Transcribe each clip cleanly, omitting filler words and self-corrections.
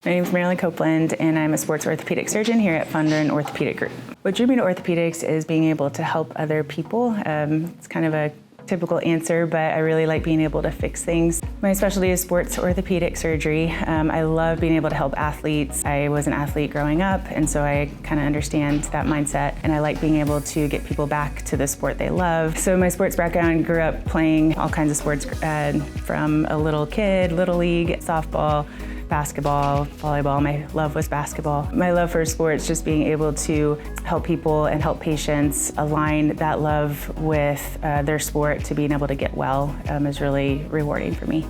My name is Marilyn Copeland, and I'm a sports orthopedic surgeon here at Fondren Orthopedic Group. What drew me to orthopedics is being able to help other people. It's kind of a typical answer, but I really like being able to fix things. My specialty is sports orthopedic surgery. I love being able to help athletes. I was an athlete growing up, and so I kind of understand that mindset, and I like being able to get people back to the sport they love. So my sports background, grew up playing all kinds of sports from a little kid, little league, softball, basketball, volleyball. My love was basketball. My love for sports, just being able to help people and help patients align that love with their sport to being able to get well is really rewarding for me.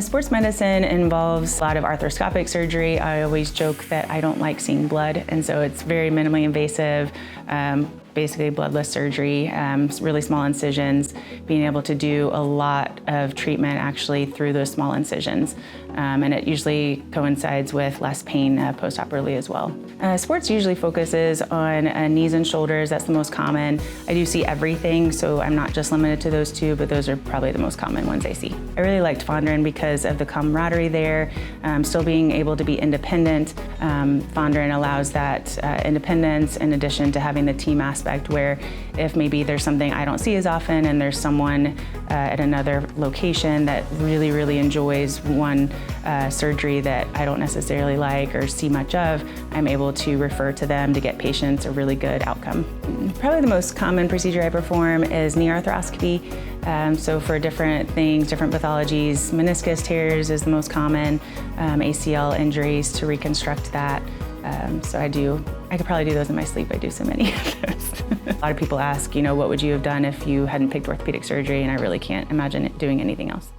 Sports medicine involves a lot of arthroscopic surgery. I always joke that I don't like seeing blood, and so it's very minimally invasive, basically bloodless surgery, really small incisions, being able to do a lot of treatment actually through those small incisions. And it usually coincides with less pain post-operatively as well. Sports usually focuses on knees and shoulders. That's the most common. I do see everything, so I'm not just limited to those two, but those are probably the most common ones I see. I really liked Fondren because of the camaraderie there, still being able to be independent. Fondren allows that independence in addition to having the team aspect where if maybe there's something I don't see as often and there's someone at another location that really enjoys one surgery that I don't necessarily like or see much of, I'm able to refer to them to get patients a really good outcome. Probably the most common procedure I perform is knee arthroscopy. So for different things, different pathologies, meniscus tears is the most common, ACL injuries to reconstruct that. So I could probably do those in my sleep. I do so many of those. A lot of people ask, what would you have done if you hadn't picked orthopedic surgery? And I really can't imagine doing anything else.